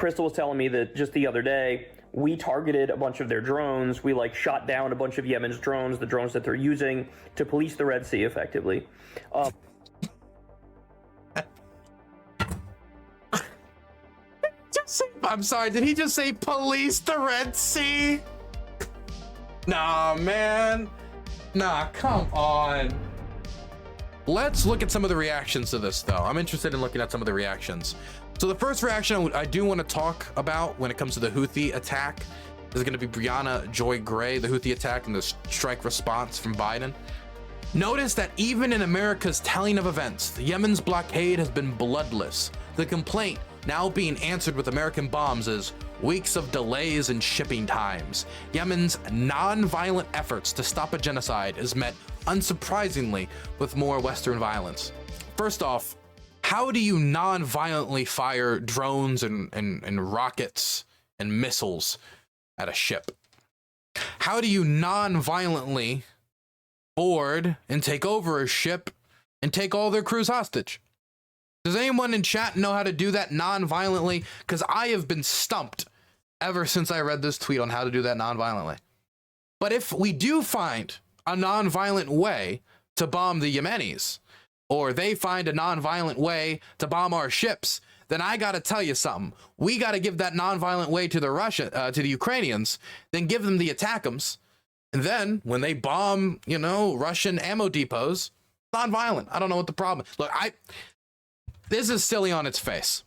Crystal was telling me that just the other day, we targeted a bunch of their drones. We like shot down a bunch of Yemen's drones, the drones that they're using to police the Red Sea effectively. I'm sorry, did he just say police the Red Sea? Nah, man. Nah, come on. Let's look at some of the reactions to this, though. I'm interested in looking at some of the reactions. So the first reaction I do want to talk about when it comes to the Houthi attack is going to be Brianna Joy Gray, the Houthi attack and the strike response from Biden. Notice that even in America's telling of events, Yemen's blockade has been bloodless. The complaint now being answered with American bombs is weeks of delays in shipping times. Yemen's non-violent efforts to stop a genocide is met, unsurprisingly, with more Western violence. First off, how do you non-violently fire drones and rockets and missiles at a ship? How do you non-violently board and take over a ship and take all their crews hostage? Does anyone in chat know how to do that non-violently? Because I have been stumped ever since I read this tweet on how to do that non-violently. But if we do find a non-violent way to bomb the Yemenis, or they find a non-violent way to bomb our ships, then I gotta tell you something. We gotta give that non-violent way to the Ukrainians, then give them the attackums, and then when they bomb, you know, Russian ammo depots, non-violent. I don't know what the problem is. Look, this is silly on its face.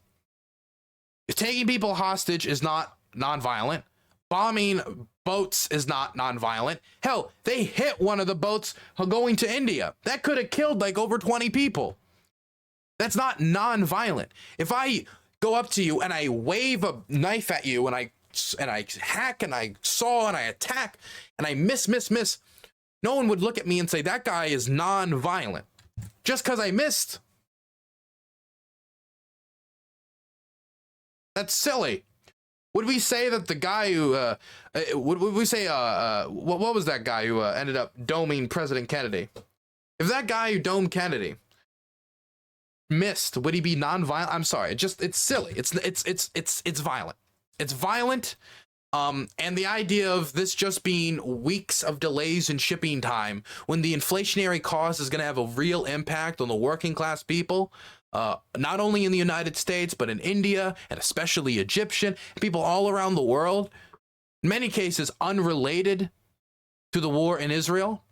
Taking people hostage is not non-violent. Bombing boats is not non-violent. Hell, they hit one of the boats going to India. That could have killed like over 20 people. That's not non-violent. If I go up to you and I wave a knife at you and I hack and I saw and I attack and I miss, no one would look at me and say that guy is non-violent just because I missed. That's silly. Would we say that the guy who, would we say, what was that guy who ended up doming President Kennedy? If that guy who domed Kennedy missed, would he be non-violent? I'm sorry, it's silly. It's violent. It's violent. And the idea of this just being weeks of delays in shipping time when the inflationary cost is going to have a real impact on the working class people, not only in the United States, but in India and especially Egyptian, people all around the world, in many cases unrelated to the war in Israel.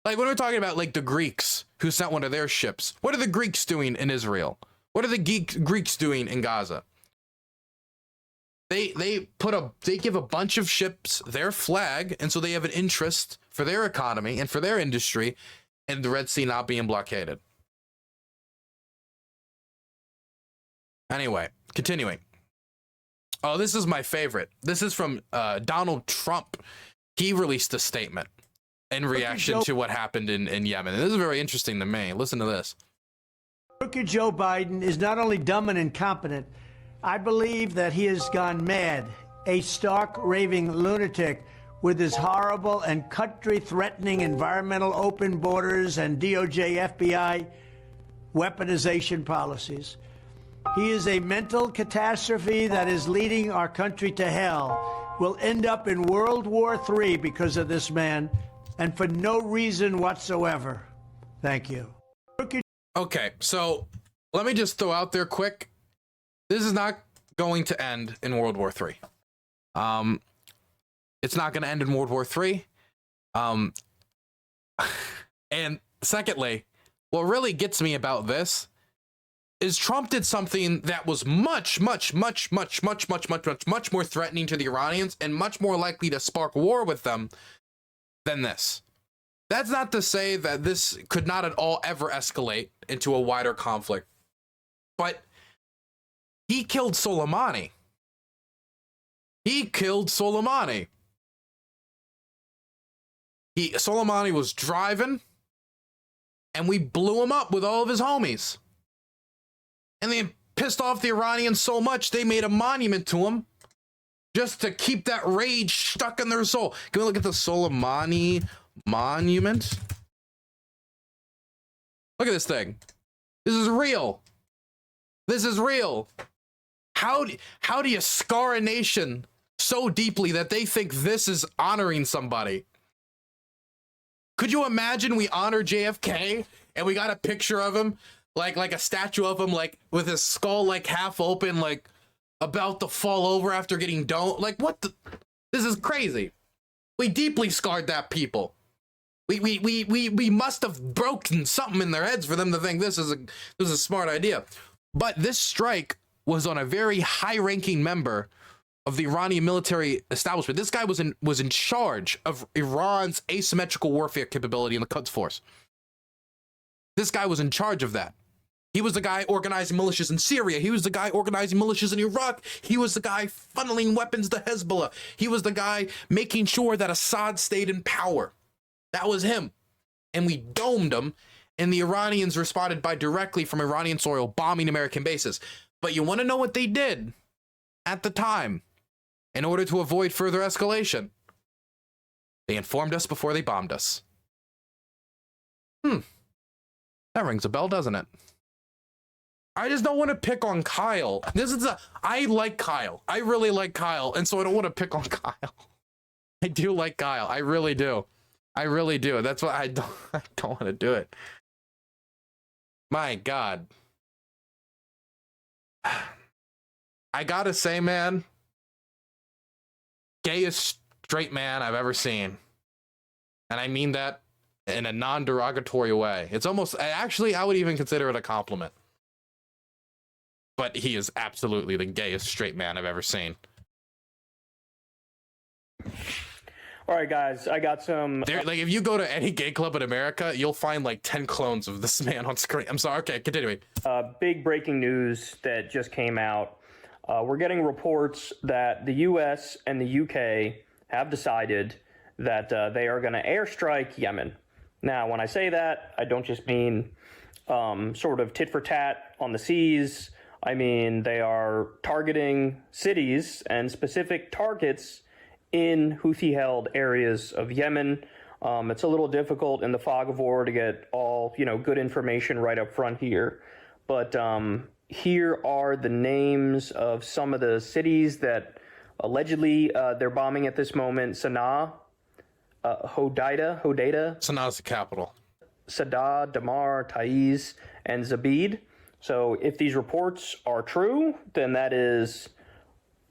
Like when we're talking about like the Greeks who sent one of their ships, what are the Greeks doing in Israel? What are the Greeks doing in Gaza? They give a bunch of ships their flag, and so they have an interest for their economy and for their industry in the Red Sea not being blockaded. Anyway, continuing. Oh, this is my favorite. This is from Donald Trump. He released a statement in reaction to what happened in Yemen. And this is very interesting to me. Listen to this. Crooked Joe Biden is not only dumb and incompetent, I believe that he has gone mad, a stark raving lunatic with his horrible and country-threatening environmental open borders and DOJ, FBI weaponization policies. He is a mental catastrophe that is leading our country to hell. We'll end up in World War III because of this man, and for no reason whatsoever. Thank you. Okay, so let me just throw out there quick. This is not going to end in World War III. It's not going to end in World War III. And secondly, what really gets me about this is Trump did something that was much more threatening to the Iranians and much more likely to spark war with them than this. That's not to say that this could not at all ever escalate into a wider conflict, but he killed Soleimani. Soleimani was driving, and we blew him up with all of his homies. And they pissed off the Iranians so much, they made a monument to him just to keep that rage stuck in their soul. Can we look at the Soleimani monument? Look at this thing. This is real. How do you scar a nation so deeply that they think this is honoring somebody? Could you imagine we honor JFK and we got a picture of him, like a statue of him, like with his skull like half open, like about to fall over after getting domed? Like, what the? This is crazy. We deeply scarred that people. We must have broken something in their heads for them to think this is a smart idea. But this strike was on a very high-ranking member of the Iranian military establishment. This guy was in charge of Iran's asymmetrical warfare capability in the Quds Force. This guy was in charge of that. He was the guy organizing militias in Syria. He was the guy organizing militias in Iraq. He was the guy funneling weapons to Hezbollah. He was the guy making sure that Assad stayed in power. That was him. And we domed him, and the Iranians responded by directly from Iranian soil bombing American bases. But you want to know what they did at the time in order to avoid further escalation? They informed us before they bombed us. That rings a bell, doesn't it? I just don't want to pick on Kyle. I like Kyle. I really like Kyle, and so I don't want to pick on Kyle. I do like Kyle. I really do. I really do. That's why I don't want to do it. My God. I gotta say, man, gayest straight man I've ever seen. And I mean that in a non-derogatory way. It's almost, actually, I would even consider it a compliment. But he is absolutely the gayest straight man I've ever seen. All right, guys, I got some... Like, if you go to any gay club in America, you'll find, like, 10 clones of this man on screen. I'm sorry. Okay, continuing. Big breaking news that just came out. We're getting reports that the U.S. and the U.K. have decided that they are going to airstrike Yemen. Now, when I say that, I don't just mean sort of tit for tat on the seas. I mean, they are targeting cities and specific targets in Houthi-held areas of Yemen. It's a little difficult in the fog of war to get all, good information right up front here. But here are the names of some of the cities that allegedly they're bombing at this moment. Sana'a, Hodeida. Sana''s the capital. Sada, Damar, Taiz, and Zabid. So if these reports are true, then that is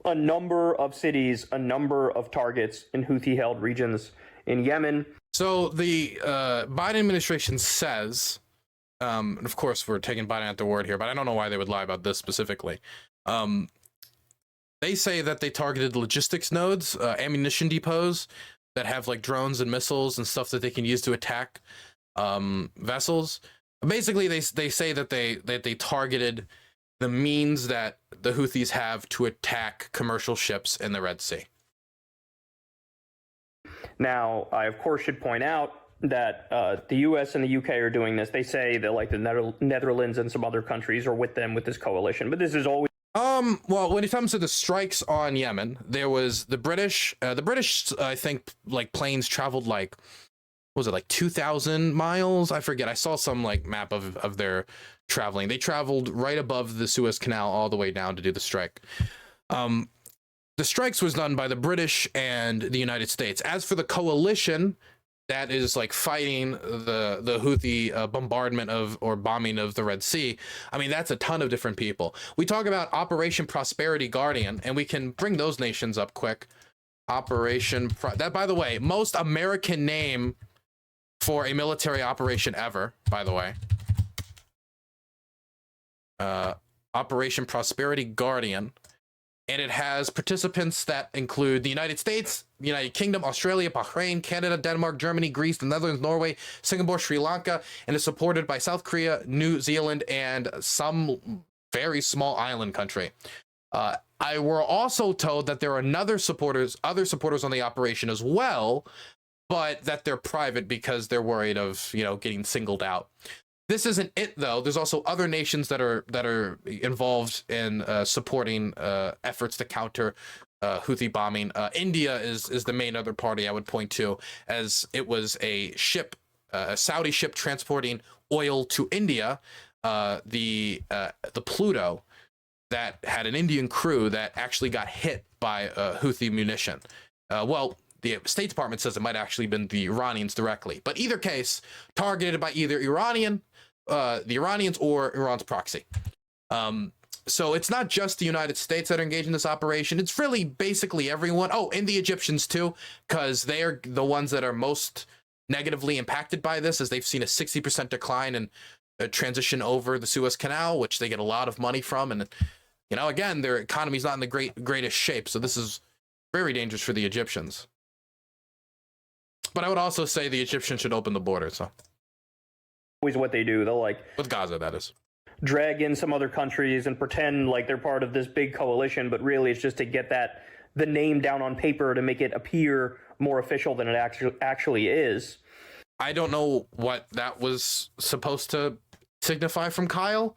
a number of cities, a number of targets in Houthi-held regions in Yemen. So the Biden administration says, and of course we're taking Biden at their word here, but I don't know why they would lie about this specifically. They say that they targeted logistics nodes, ammunition depots that have like drones and missiles and stuff that they can use to attack vessels. Basically, they say that they targeted the means that the Houthis have to attack commercial ships in the Red Sea. Now, I of course should point out that the U.S. and the U.K. are doing this. They say that like the Netherlands and some other countries are with them with this coalition, but this is always. Well, when it comes to the strikes on Yemen, there was the British, I think, like planes traveled like, what was it, like 2,000 miles? I forget. I saw some like map of their traveling. They traveled right above the Suez Canal all the way down to do the strike. The strikes was done by the British and the United States. As for the coalition that is like fighting the Houthi bombardment of or bombing of the Red Sea, I mean, that's a ton of different people. We talk about Operation Prosperity Guardian, and we can bring those nations up quick. That, by the way, most American name for a military operation ever, by the way. Operation Prosperity Guardian. And it has participants that include the United States, the United Kingdom, Australia, Bahrain, Canada, Denmark, Germany, Greece, the Netherlands, Norway, Singapore, Sri Lanka, and is supported by South Korea, New Zealand, and some very small island country. I were also told that there are other supporters on the operation as well, but that they're private because they're worried of, getting singled out. This isn't it, though. There's also other nations that are involved in supporting efforts to counter Houthi bombing. India is the main other party I would point to, as it was a ship, a Saudi ship transporting oil to India, the Pluto. that had an Indian crew that actually got hit by Houthi munition. Well, the State Department says it might actually have been the Iranians directly, but either case, targeted by either the Iranians or Iran's proxy. So it's not just the United States that are engaged in this operation. It's really basically everyone. Oh, and the Egyptians too, because they are the ones that are most negatively impacted by this, as they've seen a 60% decline in transition over the Suez Canal, which they get a lot of money from. And, you know, again, their economy's not in the greatest shape. So this is very dangerous for the Egyptians. But I would also say the Egyptians should open the border. So Always what they do. They'll like with Gaza, that is. Drag in some other countries and pretend like they're part of this big coalition, but really it's just to get the name down on paper to make it appear more official than it actually is. I don't know what that was supposed to signify from Kyle.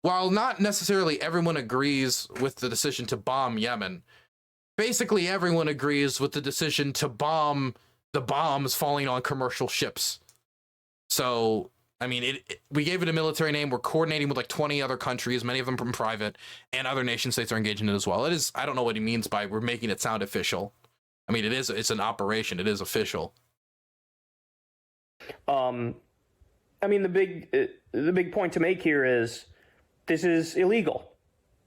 While not necessarily everyone agrees with the decision to bomb Yemen, basically everyone agrees with the decision to bomb the bombs falling on commercial ships. So, I mean, we gave it a military name. We're coordinating with like 20 other countries, many of them from private, and other nation states are engaged in it as well. It is, I don't know what he means by we're making it sound official. I mean, it's an operation. It is official. I mean, the big point to make here is this is illegal.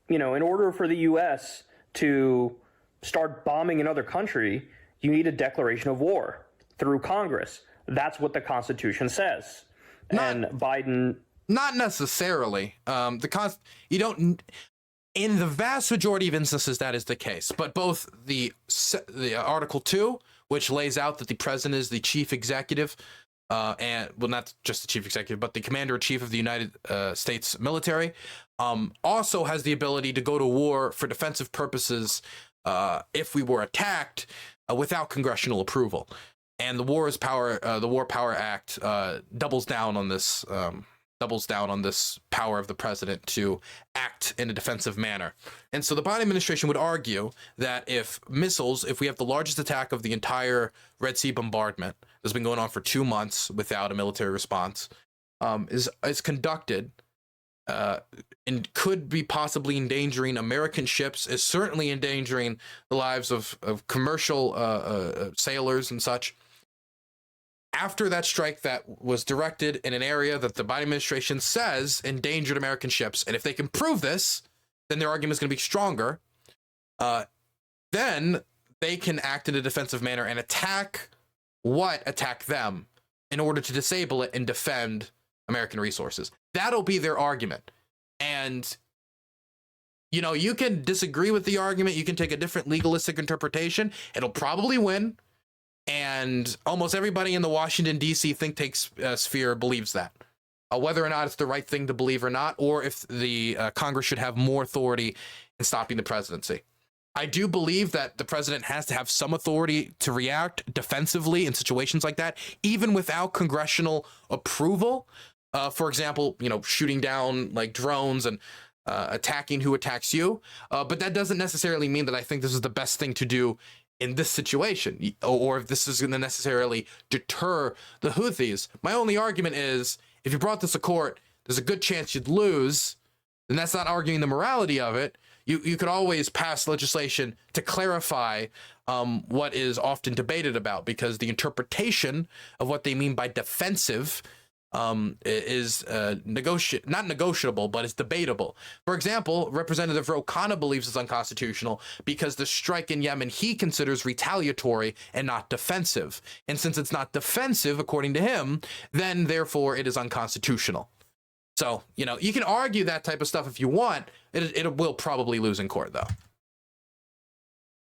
You know, in order for the U.S. to start bombing another country, you need a declaration of war through Congress. That's what the Constitution says. And Biden, not necessarily. You don't. In the vast majority of instances, that is the case. But both the Article 2, which lays out that the president is the chief executive, and well, not just the chief executive, but the commander-in-chief of the United States military, also has the ability to go to war for defensive purposes if we were attacked without congressional approval. And the War Power Act doubles down on this power of the president to act in a defensive manner. And so the Biden administration would argue that if we have the largest attack of the entire Red Sea bombardment that's been going on for 2 months without a military response, is conducted and could be possibly endangering American ships, is certainly endangering the lives of commercial sailors and such. After that strike that was directed in an area that the Biden administration says endangered American ships, and if they can prove this, then their argument is going to be stronger, then they can act in a defensive manner and attack them in order to disable it and defend American resources. That'll be their argument. And, you know, you can disagree with the argument. You can take a different legalistic interpretation. It'll probably win. And almost everybody in the Washington, D.C. think tank sphere believes that. Whether or not it's the right thing to believe or not, or if the Congress should have more authority in stopping the presidency. I do believe that the president has to have some authority to react defensively in situations like that, even without congressional approval. For example, you know, shooting down like drones and attacking who attacks you. But that doesn't necessarily mean that I think this is the best thing to do in this situation, or if this is going to necessarily deter the Houthis. My only argument is, if you brought this to court, there's a good chance you'd lose, and that's not arguing the morality of it. You could always pass legislation to clarify what is often debated about, because the interpretation of what they mean by defensive is not negotiable, but it's debatable. For example, Representative Ro Khanna believes it's unconstitutional because the strike in Yemen he considers retaliatory and not defensive. And since it's not defensive, according to him, then therefore it is unconstitutional. So, you know, you can argue that type of stuff if you want. It will probably lose in court, though.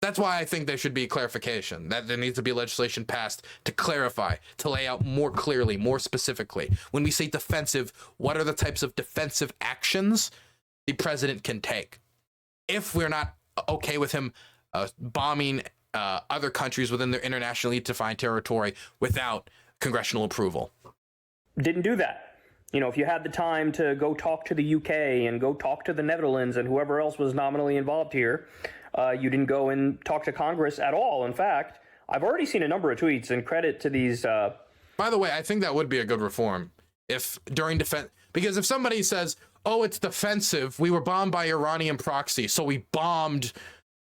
That's why I think there should be clarification, that there needs to be legislation passed to clarify, to lay out more clearly, more specifically. When we say defensive, what are the types of defensive actions the president can take? If we're not okay with him bombing other countries within their internationally defined territory without congressional approval. Didn't do that. You know, if you had the time to go talk to the UK and go talk to the Netherlands and whoever else was nominally involved here, you didn't go and talk to Congress at all. In fact, I've already seen a number of tweets, and credit to these. By the way, I think that would be a good reform if during defense, because if somebody says, oh, it's defensive. We were bombed by Iranian proxy, so we bombed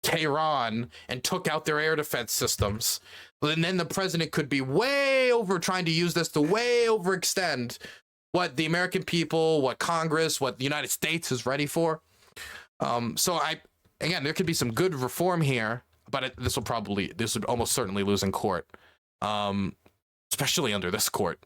Tehran and took out their air defense systems. And then the president could be way over trying to use this to way overextend what the American people, what Congress, what the United States is ready for. So again, there could be some good reform here, but this would almost certainly lose in court, especially under this court.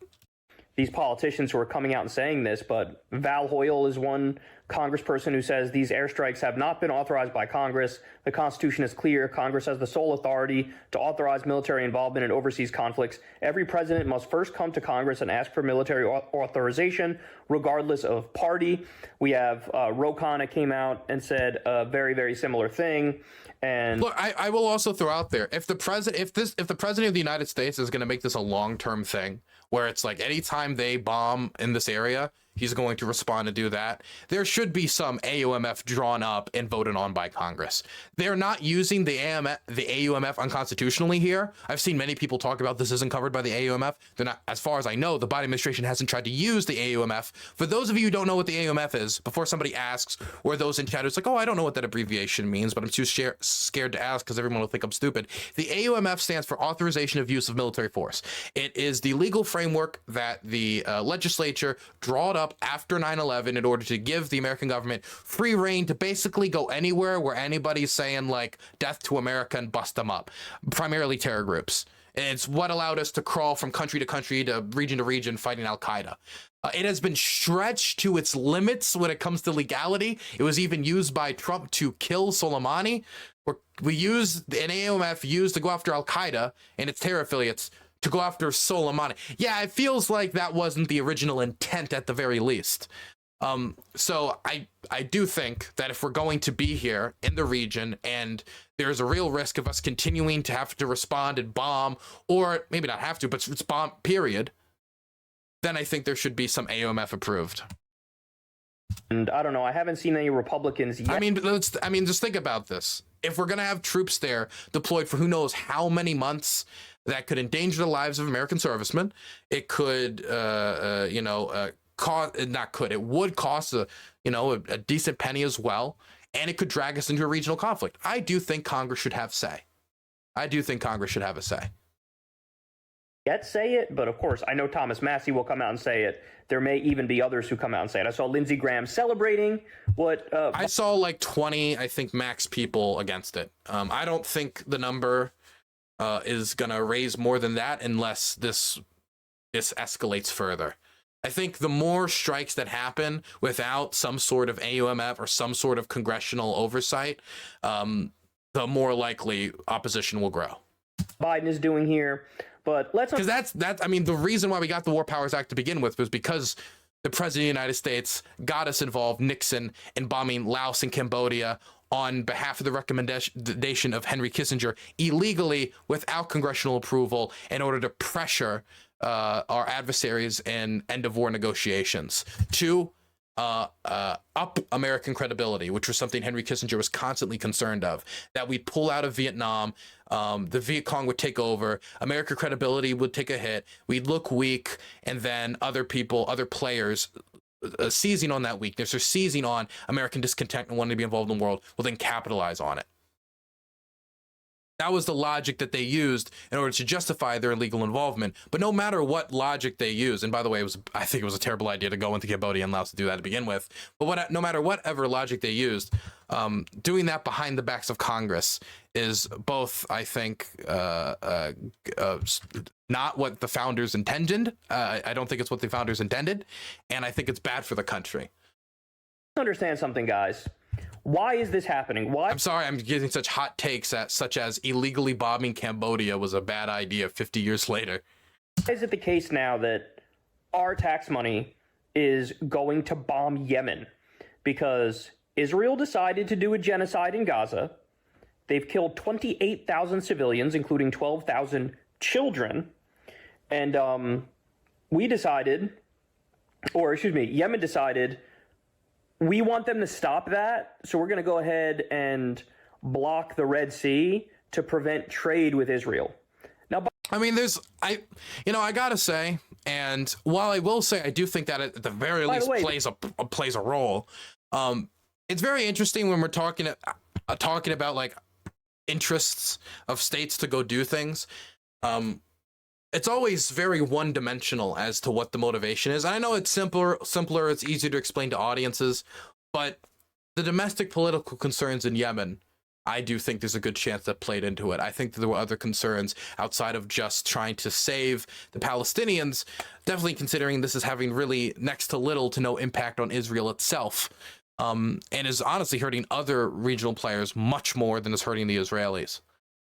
These politicians who are coming out and saying this, but Val Hoyle is one congressperson who says these airstrikes have not been authorized by Congress. The Constitution is clear. Congress has the sole authority to authorize military involvement in overseas conflicts. Every president must first come to Congress and ask for military authorization, regardless of party. We have Ro Khanna came out and said a very, very similar thing. And look, I will also throw out there, if the president of the United States is going to make this a long-term thing, where it's like anytime they bomb in this area, he's going to respond and do that, there should be some AUMF drawn up and voted on by Congress. They're not using the AUMF unconstitutionally here. I've seen many people talk about this isn't covered by the AUMF. They're not, as far as I know, the Biden administration hasn't tried to use the AUMF. For those of you who don't know what the AUMF is, before somebody asks, or those in chat who's like, oh, I don't know what that abbreviation means, but I'm too scared to ask because everyone will think I'm stupid. The AUMF stands for Authorization of Use of Military Force. It is the legal framework that the legislature drawed up after 9/11 in order to give the American government free reign to basically go anywhere where anybody's saying like death to America and bust them up, primarily terror groups. And it's what allowed us to crawl from country to region fighting Al-Qaeda. It has been stretched to its limits when it comes to legality. It was even used by Trump to kill Soleimani. We used an AUMF used to go after Al-Qaeda and its terror affiliates to go after Soleimani. Yeah, it feels like that wasn't the original intent at the very least. So I do think that if we're going to be here in the region and there's a real risk of us continuing to have to respond and bomb, or maybe not have to, but respond, period, then I think there should be some AUMF approved. And I don't know, I haven't seen any Republicans yet. I mean, just think about this. If we're going to have troops there deployed for who knows how many months, that could endanger the lives of American servicemen. It could, it would cost a decent penny as well. And it could drag us into a regional conflict. I do think Congress should have say. I do think Congress should have a say. Yet say it, but of course, I know Thomas Massie will come out and say it. There may even be others who come out and say it. I saw Lindsey Graham celebrating what... I saw like 20, I think, max people against it. I don't think the number is going to raise more than that unless this escalates further. I think the more strikes that happen without some sort of AUMF or some sort of congressional oversight, the more likely opposition will grow. Biden is doing here, but let's... Because that's I mean, the reason why we got the War Powers Act to begin with was because the President of the United States got us involved, Nixon, in bombing Laos and Cambodia on behalf of the recommendation of Henry Kissinger illegally without congressional approval in order to pressure our adversaries in end-of-war negotiations to up American credibility, which was something Henry Kissinger was constantly concerned of, that we'd pull out of Vietnam, the Viet Cong would take over, American credibility would take a hit, we'd look weak, and then other players seizing on that weakness or seizing on American discontent and wanting to be involved in the world will then capitalize on it. That was the logic that they used in order to justify their illegal involvement. But no matter what logic they used, and by the way, I think it was a terrible idea to go into Cambodia and Laos to do that to begin with. But no matter whatever logic they used, doing that behind the backs of Congress is both, I think, not what the founders intended. I don't think it's what the founders intended, and I think it's bad for the country. Understand something, guys. Why is this happening? Why? I'm sorry I'm getting such hot takes such as illegally bombing Cambodia was a bad idea 50 years later. Why is it the case now that our tax money is going to bomb Yemen? Because Israel decided to do a genocide in Gaza. They've killed 28,000 civilians, including 12,000 children. And Yemen decided we want them to stop that, so we're going to go ahead and block the Red Sea to prevent trade with Israel. Now, I mean, I gotta say, And while I will say I do think that at the very least plays a role, it's very interesting when we're talking about like interests of states to go do things. It's always very one-dimensional as to what the motivation is. I know it's simpler, it's easier to explain to audiences, but the domestic political concerns in Yemen, I do think there's a good chance that played into it. I think there were other concerns outside of just trying to save the Palestinians, definitely considering this is having really next to little to no impact on Israel itself, and is honestly hurting other regional players much more than it's hurting the Israelis.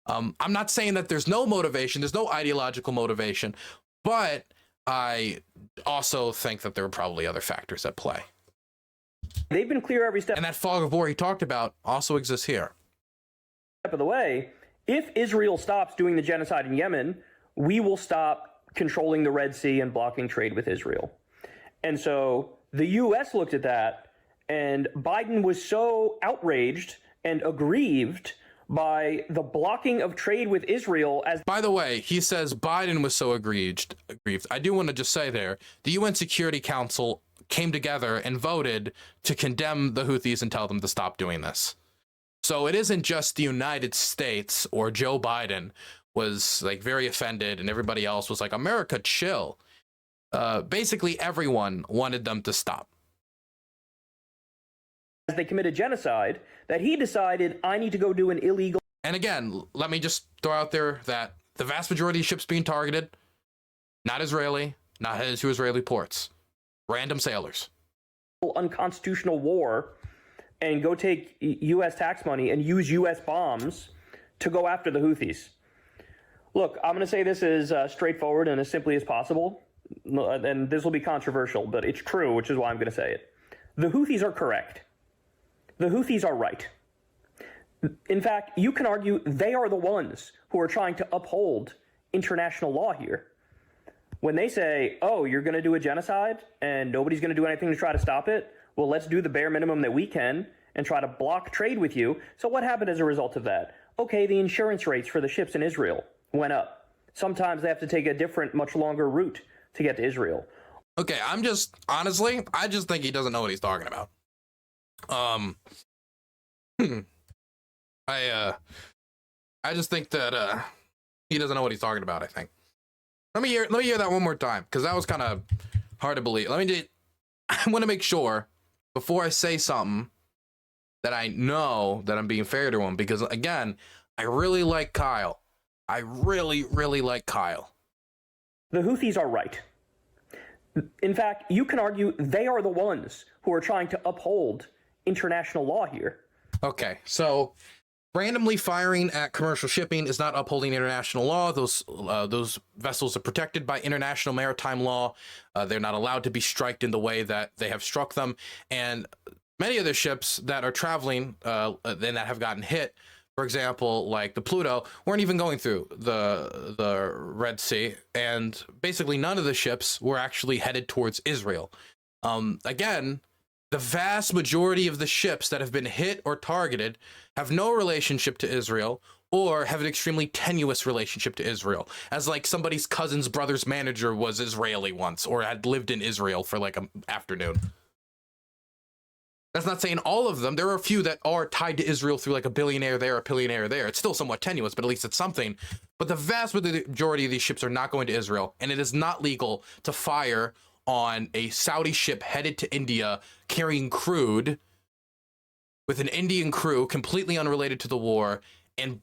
I'm not saying that there's no motivation, there's no ideological motivation, but I also think that there are probably other factors at play. They've been clear every step. And that fog of war he talked about also exists here. Step of the way, if Israel stops doing the genocide in Yemen, we will stop controlling the Red Sea and blocking trade with Israel. And so the U.S. looked at that, and Biden was so outraged and aggrieved by the blocking of trade with Israel as... By the way, he says Biden was so aggrieved. I do want to just say there, the UN Security Council came together and voted to condemn the Houthis and tell them to stop doing this. So it isn't just the United States or Joe Biden was like very offended and everybody else was like, America, chill. Basically, everyone wanted them to stop. As they committed genocide, that he decided, I need to go do an illegal... And again, let me just throw out there that the vast majority of ships being targeted, not Israeli, not headed to Israeli ports, random sailors. Unconstitutional war and go take U.S. tax money and use U.S. bombs to go after the Houthis. Look, I'm going to say this as straightforward and as simply as possible, and this will be controversial, but it's true, which is why I'm going to say it. The Houthis are correct. The Houthis are right. In fact, you can argue they are the ones who are trying to uphold international law here. When they say, oh, you're going to do a genocide and nobody's going to do anything to try to stop it, well, let's do the bare minimum that we can and try to block trade with you. So what happened as a result of that? Okay, the insurance rates for the ships in Israel went up. Sometimes they have to take a different, much longer route to get to Israel. Okay, I just think he doesn't know what he's talking about. I just think that he doesn't know what he's talking about, I think. Let me hear that one more time, because that was kind of hard to believe. I want to make sure before I say something that I know that I'm being fair to him, because again, I really like Kyle. I really, really like Kyle. The Houthis are right. In fact, you can argue they are the ones who are trying to uphold international law here. Okay, so randomly firing at commercial shipping is not upholding international law. Those vessels are protected by international maritime law. They're not allowed to be striked in the way that they have struck them. And many of the ships that are traveling and that have gotten hit, for example, like the Pluto, weren't even going through the Red Sea. And basically none of the ships were actually headed towards Israel. Again, the vast majority of the ships that have been hit or targeted have no relationship to Israel or have an extremely tenuous relationship to Israel, as like somebody's cousin's brother's manager was Israeli once or had lived in Israel for like an afternoon. That's not saying all of them. There are a few that are tied to Israel through like a billionaire there, a billionaire there. It's still somewhat tenuous, but at least it's something. But the vast majority of these ships are not going to Israel, and it is not legal to fire on a Saudi ship headed to India carrying crude with an Indian crew completely unrelated to the war, and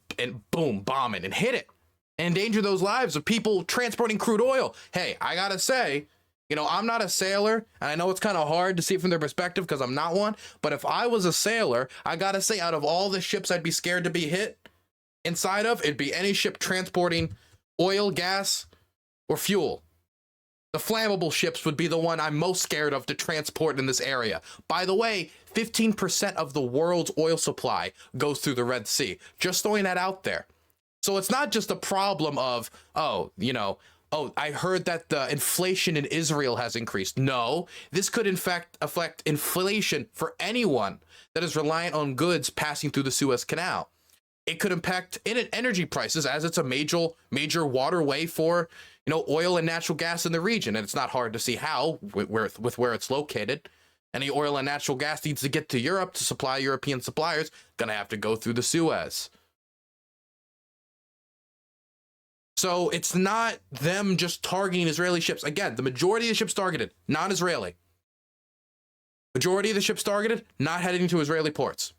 boom, bomb it and hit it and endanger those lives of people transporting crude oil. Hey, I gotta say, you know, I'm not a sailor, and I know it's kind of hard to see it from their perspective because I'm not one, but if I was a sailor, I gotta say, out of all the ships I'd be scared to be hit inside of, it'd be any ship transporting oil, gas, or fuel. The flammable ships would be the one I'm most scared of to transport in this area. By the way, 15% of the world's oil supply goes through the Red Sea. Just throwing that out there. So it's not just a problem of, oh, I heard that the inflation in Israel has increased. No, this could in fact affect inflation for anyone that is reliant on goods passing through the Suez Canal. It could impact energy prices, as it's a major waterway for, oil and natural gas in the region. And it's not hard to see how, with where it's located. Any oil and natural gas needs to get to Europe to supply European suppliers, going to have to go through the Suez. So it's not them just targeting Israeli ships. Again, the majority of the ships targeted, non-Israeli. Majority of the ships targeted, not heading to Israeli ports.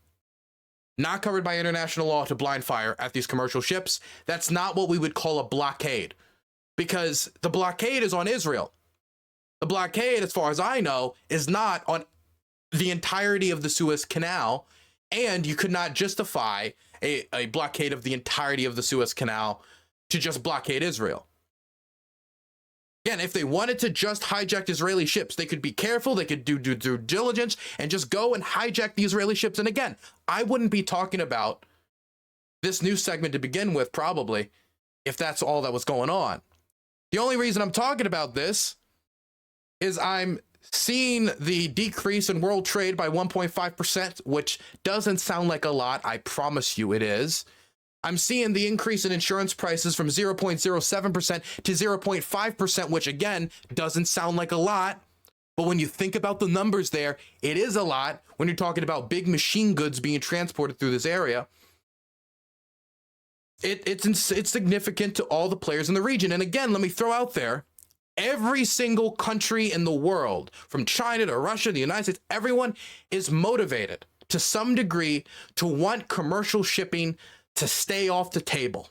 Not covered by international law to blind fire at these commercial ships. That's not what we would call a blockade, because the blockade is on Israel. The blockade, as far as I know, is not on the entirety of the Suez Canal, and you could not justify a blockade of the entirety of the Suez Canal to just blockade Israel. Again, if they wanted to just hijack Israeli ships, they could be careful, they could do due diligence, and just go and hijack the Israeli ships. And again, I wouldn't be talking about this news segment to begin with, probably, if that's all that was going on. The only reason I'm talking about this is I'm seeing the decrease in world trade by 1.5%, which doesn't sound like a lot. I promise you it is. I'm seeing the increase in insurance prices from 0.07% to 0.5%, which again, doesn't sound like a lot. But when you think about the numbers there, it is a lot when you're talking about big machine goods being transported through this area. It's significant to all the players in the region. And again, let me throw out there, every single country in the world, from China to Russia, the United States, everyone is motivated to some degree to want commercial shipping to stay off the table.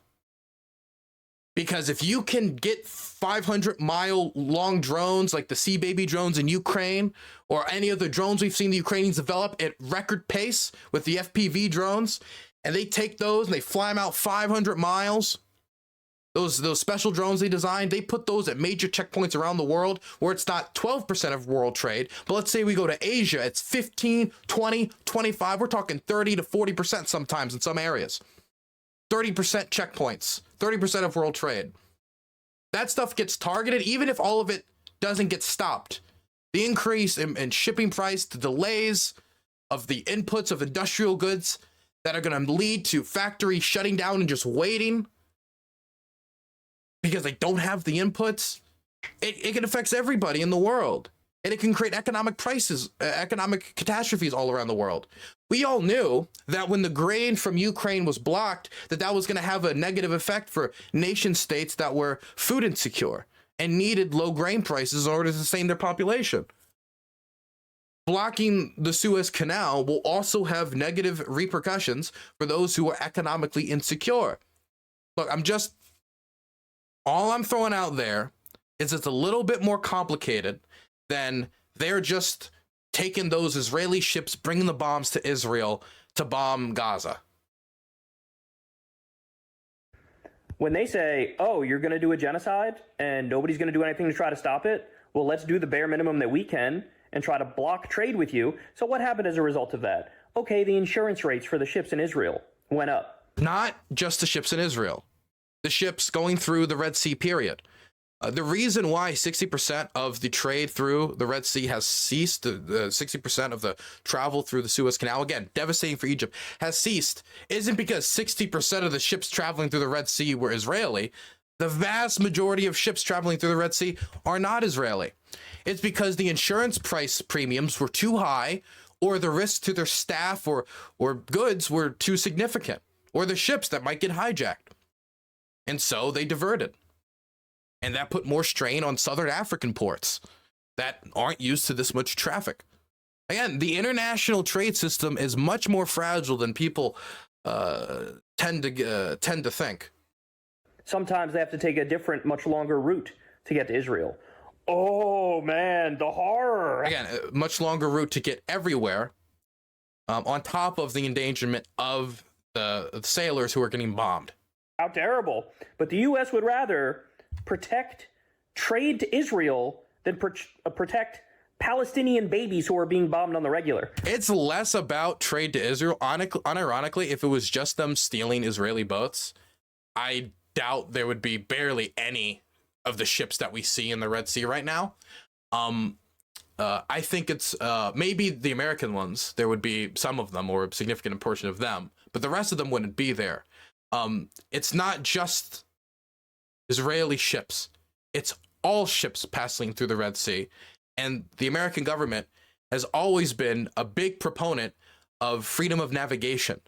Because if you can get 500-mile long drones like the Sea Baby drones in Ukraine, or any of the drones we've seen the Ukrainians develop at record pace with the FPV drones, and they take those and they fly them out 500 miles, those special drones they designed, they put those at major checkpoints around the world where it's not 12% of world trade, but let's say we go to Asia, it's 15, 20, 25, we're talking 30 to 40% sometimes in some areas. 30% checkpoints, 30% of world trade. That stuff gets targeted, even if all of it doesn't get stopped. The increase in shipping price, the delays of the inputs of industrial goods that are going to lead to factories shutting down and just waiting because they don't have the inputs, it affects everybody in the world. And it can create economic catastrophes all around the world. We all knew that when the grain from Ukraine was blocked, that was going to have a negative effect for nation states that were food insecure and needed low grain prices in order to sustain their population. Blocking the Suez Canal will also have negative repercussions for those who are economically insecure. Look, all I'm throwing out there is it's a little bit more complicated than they're just taking those Israeli ships, bringing the bombs to Israel to bomb Gaza. When they say, oh, you're going to do a genocide and nobody's going to do anything to try to stop it, well, let's do the bare minimum that we can and try to block trade with you. So what happened as a result of that? Okay, the insurance rates for the ships in Israel went up. Not just the ships in Israel. The ships going through the Red Sea, period. The reason why 60% of the trade through the Red Sea has ceased, the 60% of the travel through the Suez Canal, again, devastating for Egypt, has ceased, isn't because 60% of the ships traveling through the Red Sea were Israeli. The vast majority of ships traveling through the Red Sea are not Israeli. It's because the insurance price premiums were too high, or the risk to their staff or goods were too significant, or the ships that might get hijacked. And so they diverted. And that put more strain on southern African ports that aren't used to this much traffic. Again, the international trade system is much more fragile than people tend to think. Sometimes they have to take a different, much longer route to get to Israel. Oh, man, the horror. Again, a much longer route to get everywhere, on top of the endangerment of the sailors who are getting bombed. How terrible. But the U.S. would rather protect trade to Israel than protect Palestinian babies who are being bombed on the regular. It's less about trade to Israel. Unironically, if it was just them stealing Israeli boats, I doubt there would be barely any of the ships that we see in the Red Sea right now. I think it's maybe the American ones. There would be some of them, or a significant portion of them, but the rest of them wouldn't be there. It's not just Israeli ships. It's all ships passing through the Red Sea. And the American government has always been a big proponent of freedom of navigation.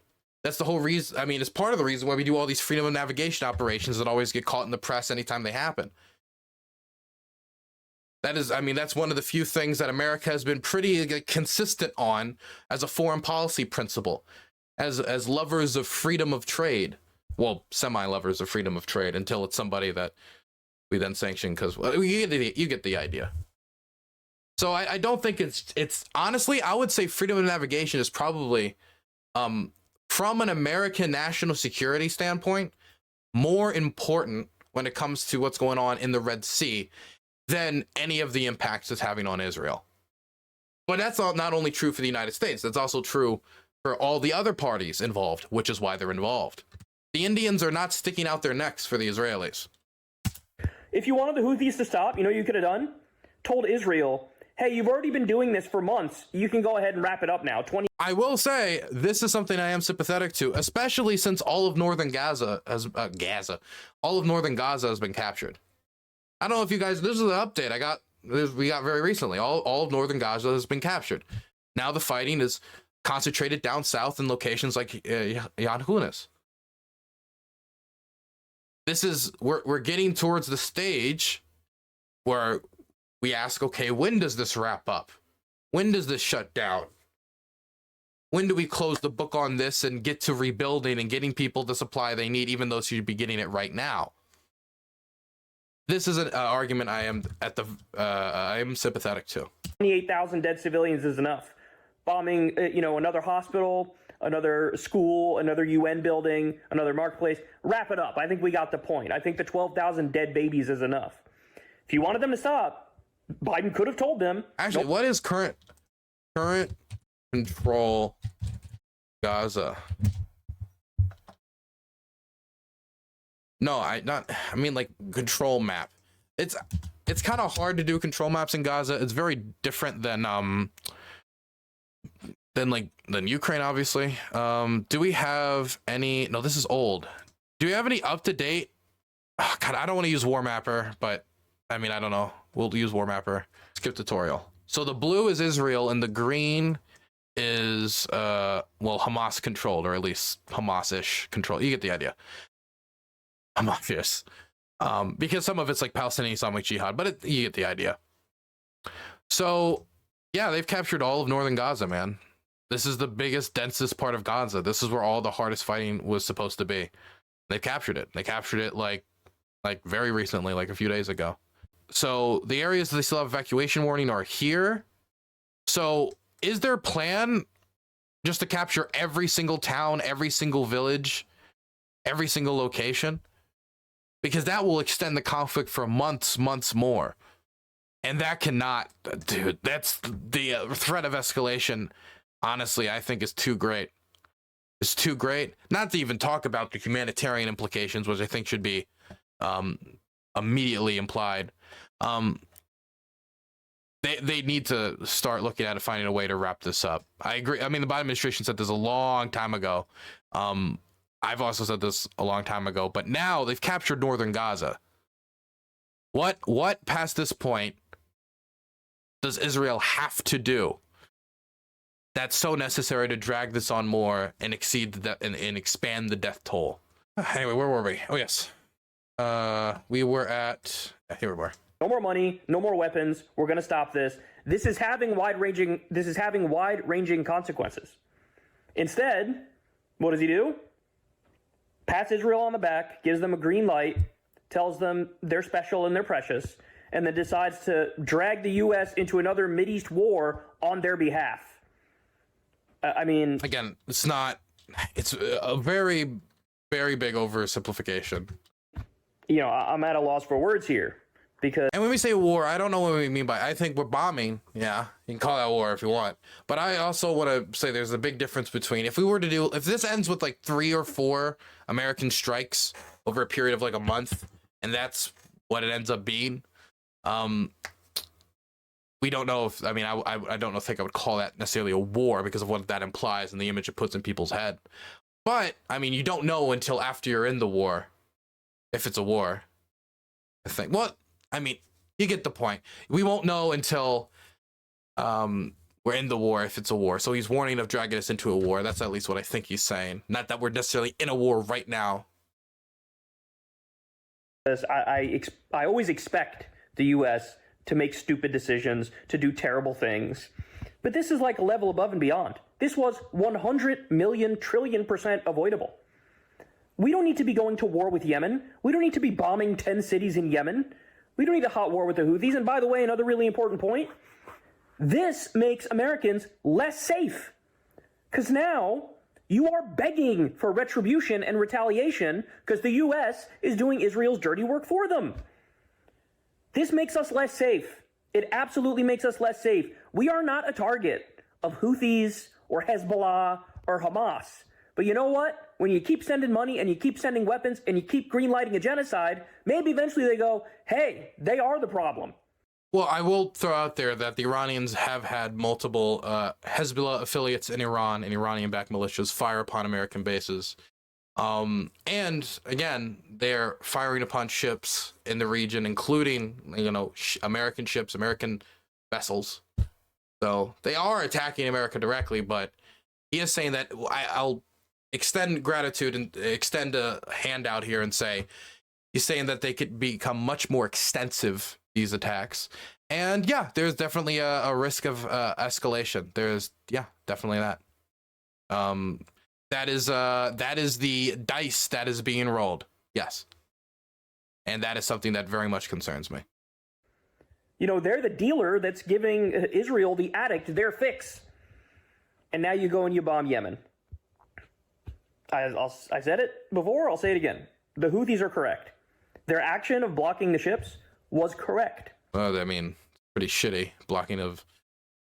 That's the whole reason. I mean, it's part of the reason why we do all these freedom of navigation operations that always get caught in the press anytime they happen. That is, I mean, that's one of the few things that America has been pretty consistent on as a foreign policy principle, as lovers of freedom of trade. Well, semi-lovers of freedom of trade, until it's somebody that we then sanction, because, well, you get the idea. So I don't think it's honestly, I would say freedom of navigation is probably, from an American national security standpoint, more important when it comes to what's going on in the Red Sea than any of the impacts it's having on Israel. But that's not only true for the United States, that's also true for all the other parties involved, which is why they're involved. The Indians are not sticking out their necks for the Israelis. If you wanted the Houthis to stop, you know what you could have done? Told Israel, hey, you've already been doing this for months. You can go ahead and wrap it up now. I will say, this is something I am sympathetic to, especially since all of northern Gaza has been captured. I don't know if you guys, this is an update we got very recently. All of northern Gaza has been captured. Now the fighting is concentrated down south in locations like Khan Yunis. We're getting towards the stage where we ask, okay, when does this wrap up? When does this shut down? When do we close the book on this and get to rebuilding and getting people the supply they need, even though they should be getting it right now? This is an argument I am sympathetic to. 28,000 dead civilians is enough. Bombing, another hospital, another school, another UN building, another marketplace. Wrap it up. I think we got the point. I think the 12,000 dead babies is enough. If you wanted them to stop, Biden could have told them. Actually, what is current control Gaza? No, I mean like control map. It's kind of hard to do control maps in Gaza. It's very different than Ukraine, obviously. Do we have any? No, this is old. Do we have any up to date? Oh, God, I don't want to use War Mapper, but I mean, I don't know. We'll use War Mapper. Skip tutorial. So the blue is Israel and the green is Hamas controlled, or at least Hamas-ish controlled. You get the idea. I'm obvious. Because some of it's like Palestinian Islamic Jihad, but you get the idea. So yeah, they've captured all of northern Gaza, man. This is the biggest, densest part of Gaza. This is where all the hardest fighting was supposed to be. They captured it. They captured it like very recently, like a few days ago. So the areas that they still have evacuation warning are here. So is their plan just to capture every single town, every single village, every single location? Because that will extend the conflict for months more. And that cannot, dude, that's the threat of escalation. Honestly, I think is too great. It's too great. Not to even talk about the humanitarian implications, which I think should be immediately implied. They need to start looking at it, finding a way to wrap this up. I agree. I mean, the Biden administration said this a long time ago. I've also said this a long time ago, but now they've captured northern Gaza. What past this point does Israel have to do that's so necessary to drag this on more and exceed and expand the death toll? Anyway, where were we? Oh yes, we were at here we were. No more money, no more weapons. We're going to stop this. This is having wide-ranging consequences. Instead, what does he do? Pats Israel on the back, gives them a green light, tells them they're special and they're precious, and then decides to drag the U.S. into another Mideast war on their behalf. I mean... Again, it's a very, very big oversimplification. I'm at a loss for words here. Because, and when we say war, I don't know what we mean by, I think we're bombing. Yeah, you can call that war if you want. But I also want to say there's a big difference between if this ends with like 3 or 4 American strikes over a period of like a month, and that's what it ends up being. We don't know if, I mean, I don't think I would call that necessarily a war because of what that implies and the image it puts in people's head. But, I mean, you don't know until after you're in the war if it's a war. I think. Well, I mean, you get the point. We won't know until we're in the war, if it's a war. So he's warning of dragging us into a war. That's at least what I think he's saying. Not that we're necessarily in a war right now. I always expect the U.S. to make stupid decisions, to do terrible things. But this is like a level above and beyond. This was 100 million trillion% avoidable. We don't need to be going to war with Yemen. We don't need to be bombing 10 cities in Yemen. We don't need a hot war with the Houthis. And by the way, another really important point, this makes Americans less safe. Because now you are begging for retribution and retaliation because the U.S. is doing Israel's dirty work for them. This makes us less safe. It absolutely makes us less safe. We are not a target of Houthis or Hezbollah or Hamas. But you know what? When you keep sending money and you keep sending weapons and you keep greenlighting a genocide, maybe eventually they go, hey, they are the problem. Well, I will throw out there that the Iranians have had multiple Hezbollah affiliates in Iran and Iranian-backed militias fire upon American bases. And again, they're firing upon ships in the region, including, you know, American ships, American vessels. So they are attacking America directly, but he is saying that I'll extend gratitude and extend a hand out here and say, he's saying that they could become much more extensive, these attacks. And yeah, there's definitely a risk of escalation. There's, yeah, definitely that. That is the dice that is being rolled. Yes. And that is something that very much concerns me. You know, they're the dealer that's giving Israel, the addict, their fix. And now you go and you bomb Yemen. I said it before, I'll say it again. The Houthis are correct. Their action of blocking the ships was correct. Well, I mean, pretty shitty blocking of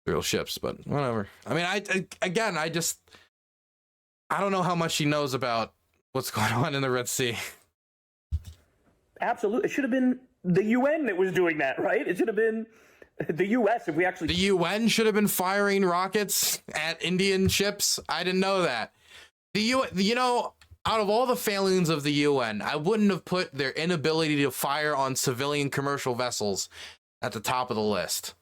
real ships, but whatever. I mean, I don't know how much he knows about what's going on in the Red Sea. Absolutely. It should have been the UN that was doing that, right? It should have been the US if we actually... The UN should have been firing rockets at Indian ships? I didn't know that. The UN, you know, out of all the failings of the UN, I wouldn't have put their inability to fire on civilian commercial vessels at the top of the list.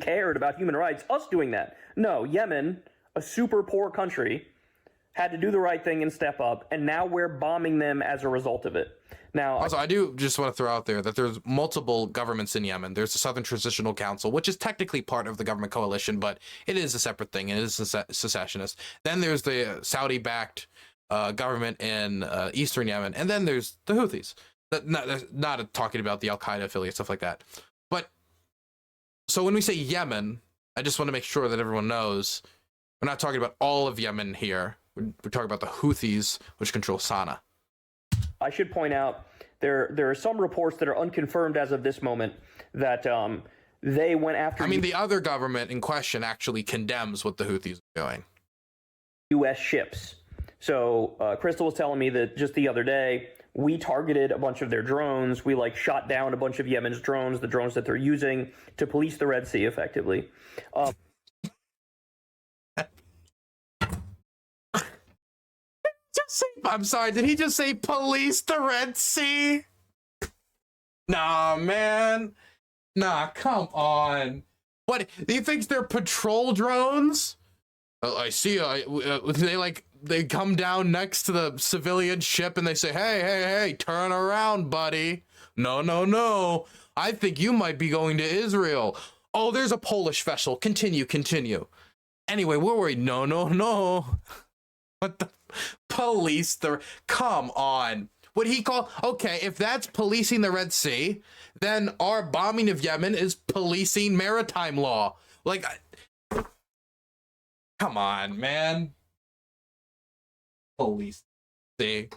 Cared about human rights, us doing that. No, Yemen, a super poor country, had to do the right thing and step up, and now we're bombing them as a result of it. Now, also, I do just want to throw out there that there's multiple governments in Yemen. There's the Southern Transitional Council, which is technically part of the government coalition, but it is a separate thing. It is secessionist. Then there's the Saudi-backed government in eastern Yemen, and then there's the Houthis. Not talking about the Al-Qaeda affiliate, stuff like that. But so when we say Yemen, I just want to make sure that everyone knows we're not talking about all of Yemen here. We're talking about the Houthis, which control Sana'a. I should point out there are some reports that are unconfirmed as of this moment that they went after... I mean, the other government in question actually condemns what the Houthis are doing. U.S. ships. So Crystal was telling me that just the other day, we targeted a bunch of their drones. We shot down a bunch of Yemen's drones, the drones that they're using to police the Red Sea effectively. I'm sorry, did he just say police the Red Sea? Nah, man. Nah, come on. What, he thinks they're patrol drones? I see, they come down next to the civilian ship and they say, hey, turn around, buddy. No. I think you might be going to Israel. Oh, there's a Polish vessel. Continue. Anyway, we're worried. No. What the... Police the... Come on. What he call... Okay, if that's policing the Red Sea, then our bombing of Yemen is policing maritime law. Come on, man. Police. See?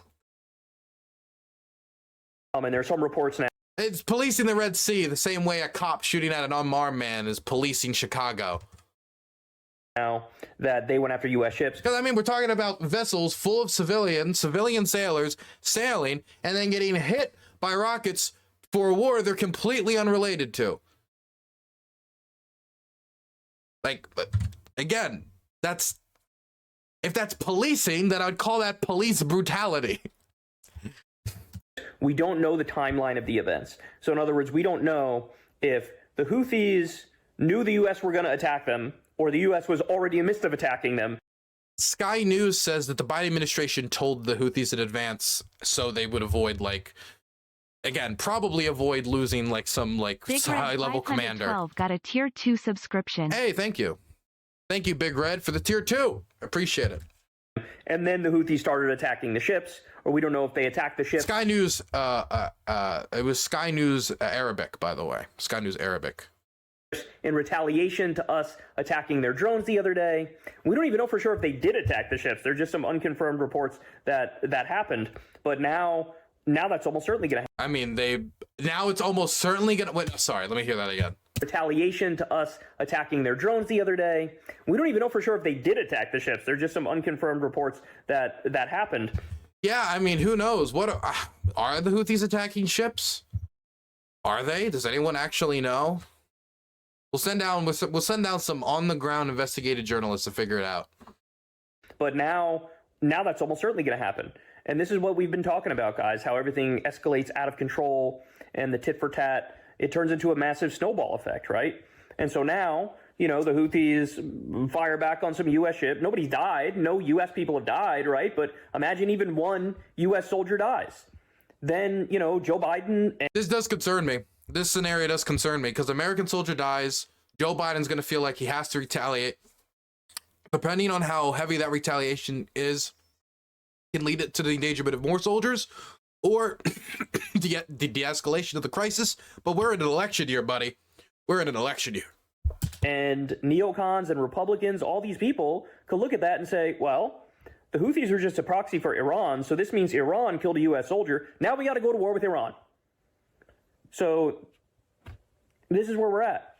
And there's some reports now. It's policing the Red Sea the same way a cop shooting at an unarmed man is policing Chicago. Now that they went after U.S. ships. Because, I mean, we're talking about vessels full of civilian sailors sailing and then getting hit by rockets for a war they're completely unrelated to. Again, if that's policing, then I'd call that police brutality. We don't know the timeline of the events. So in other words, we don't know if the Houthis knew the U.S. were going to attack them or the U.S. was already in the midst of attacking them. Sky News says that the Biden administration told the Houthis in advance so they would avoid, like, again, probably avoid losing like some like high-level commander. Got a tier 2 subscription. Hey, thank you. Thank you, Big Red, for the tier 2. Appreciate it. And then the Houthis started attacking the ships, or we don't know if they attacked the ships. Sky News, it was Sky News Arabic, by the way. Sky News Arabic. In retaliation to us attacking their drones the other day. We don't even know for sure if they did attack the ships. There's just some unconfirmed reports that happened. But now that's almost certainly going to happen. I mean, now it's almost certainly going to... Wait, sorry, let me hear that again. Retaliation to us attacking their drones the other day. We don't even know for sure if they did attack the ships. There's just some unconfirmed reports that happened. Yeah, I mean, who knows? What are the Houthis attacking ships? Are they? Does anyone actually know? We'll send down some on-the-ground investigative journalists to figure it out. But now that's almost certainly going to happen. And this is what we've been talking about, guys, how everything escalates out of control and the tit for tat, it turns into a massive snowball effect, right? And so now, the Houthis fire back on some U.S. ship. Nobody's died. No U.S. people have died, right? But imagine even one U.S. soldier dies. Then, Joe Biden... This does concern me. This scenario does concern me because American soldier dies. Joe Biden's going to feel like he has to retaliate. Depending on how heavy that retaliation is, can lead it to the endangerment of more soldiers or the de-escalation of the crisis. But we're in an election year, buddy. We're in an election year. And neocons and Republicans, all these people could look at that and say, well, the Houthis are just a proxy for Iran, so this means Iran killed a U.S. soldier. Now we got to go to war with Iran. So this is where we're at.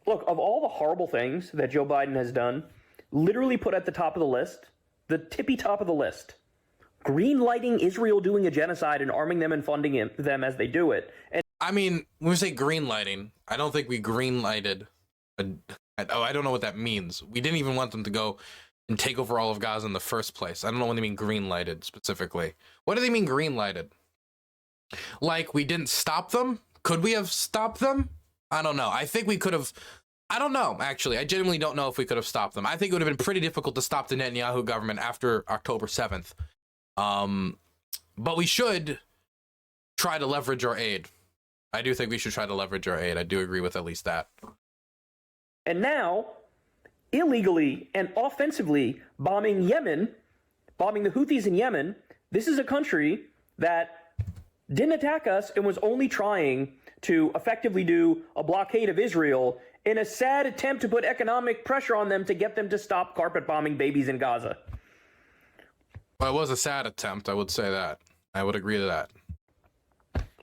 Look, of all the horrible things that Joe Biden has done, literally put at the top of the list, the tippy top of the list, green-lighting Israel doing a genocide and arming them and funding them as they do it. And I mean, when we say green-lighting, I don't think we green-lighted. I don't know what that means. We didn't even want them to go and take over all of Gaza in the first place. I don't know what they mean green-lighted specifically. What do they mean green-lighted? Like, we didn't stop them? Could we have stopped them? I don't know. I think we could have. I don't know, actually. I genuinely don't know if we could have stopped them. I think it would have been pretty difficult to stop the Netanyahu government after October 7th. But we should try to leverage our aid. I do think we should try to leverage our aid. I do agree with at least that. And now, illegally and offensively bombing Yemen, bombing the Houthis in Yemen, this is a country that didn't attack us and was only trying to effectively do a blockade of Israel in a sad attempt to put economic pressure on them to get them to stop carpet bombing babies in Gaza. Well, it was a sad attempt, I would say that. I would agree to that.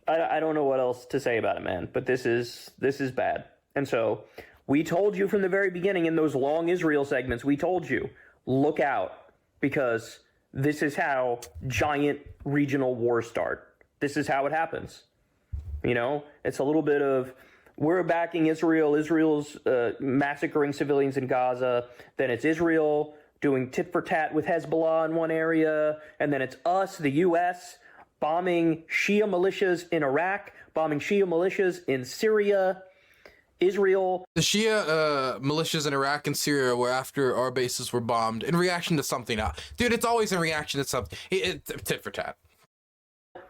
I don't know what else to say about it, man, but this is bad. And so we told you from the very beginning in those long Israel segments, we told you, look out, because this is how giant regional wars start. This is how it happens. It's a little bit of, we're backing Israel. Israel's massacring civilians in Gaza. Then it's Israel doing tit for tat with Hezbollah in one area. And then it's us, the U.S., bombing Shia militias in Iraq, bombing Shia militias in Syria, Israel. The Shia militias in Iraq and Syria were after our bases were bombed in reaction to something else. Dude, it's always in reaction to something. Tit for tat.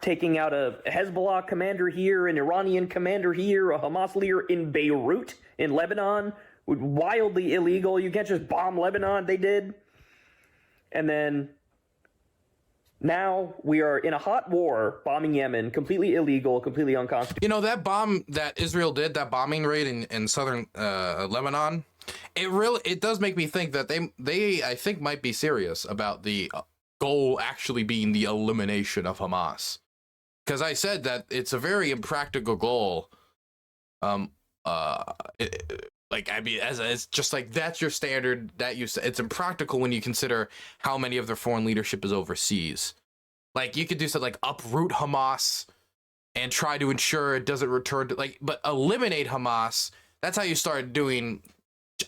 Taking out a Hezbollah commander here, an Iranian commander here, a Hamas leader in Beirut, in Lebanon. Wildly illegal. You can't just bomb Lebanon. They did. And then now we are in a hot war, bombing Yemen, completely illegal, completely unconstitutional. That bomb that Israel did, that bombing raid in southern Lebanon, it does make me think that they I think might be serious about the goal actually being the elimination of Hamas. Because I said that it's a very impractical goal. It's just like, that's your standard that you say. It's impractical when you consider how many of their foreign leadership is overseas. Like, you could do something like uproot Hamas and try to ensure it doesn't return to, but eliminate Hamas. That's how you start doing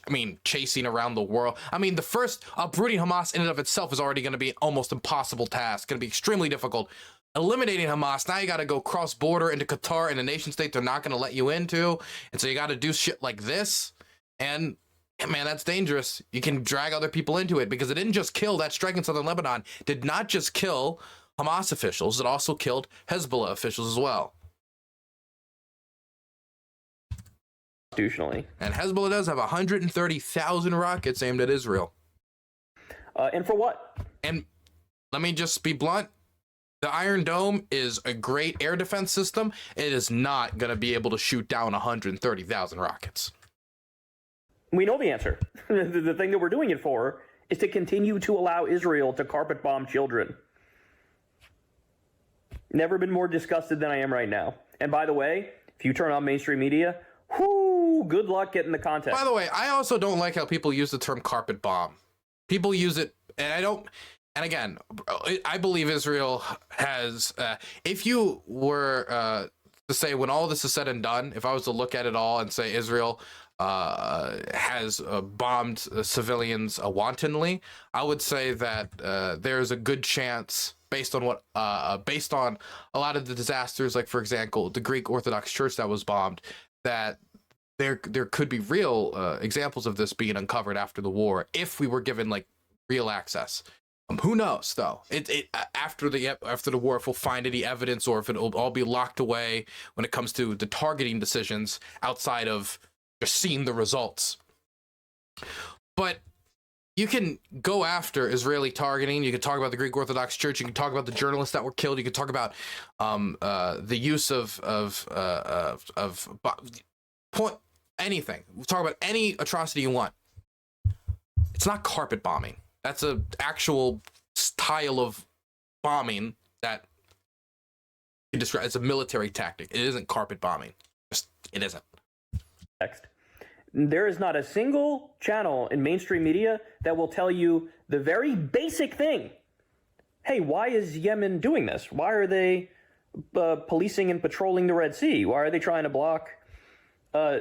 I mean, chasing around the world. I mean, the first uprooting Hamas in and of itself is already going to be an almost impossible task. Going to be extremely difficult. Eliminating Hamas, now you got to go cross border into Qatar and a nation state they're not going to let you into. And so you got to do shit like this. And man, that's dangerous. You can drag other people into it because it didn't just kill that strike in southern Lebanon. Did not just kill Hamas officials. It also killed Hezbollah officials as well. Constitutionally. And Hezbollah does have 130,000 rockets aimed at Israel. And for what? And let me just be blunt. The Iron Dome is a great air defense system. It is not going to be able to shoot down 130,000 rockets. We know the answer. The thing that we're doing it for is to continue to allow Israel to carpet bomb children. Never been more disgusted than I am right now. And by the way, if you turn on mainstream media, whoo, good luck getting the context. By the way, I also don't like how people use the term carpet bomb. People use it, and I don't. And again, I believe Israel has, if you were to say when all this is said and done, if I was to look at it all and say Israel has bombed civilians wantonly, I would say that there's a good chance, based on based on a lot of the disasters, like for example, the Greek Orthodox Church that was bombed, that there could be real examples of this being uncovered after the war if we were given like real access. Who knows though? After the war, if we'll find any evidence or if it'll all be locked away when it comes to the targeting decisions outside of just seeing the results. But you can go after Israeli targeting. You can talk about the Greek Orthodox Church. You can talk about the journalists that were killed. You can talk about the use of anything. We'll talk about any atrocity you want. It's not carpet bombing. That's an actual style of bombing that you describe. It's a military tactic. It isn't carpet bombing. It isn't. There is not a single channel in mainstream media that will tell you the very basic thing. Hey, why is Yemen doing this? Why are they policing and patrolling the Red Sea? Why are they trying to block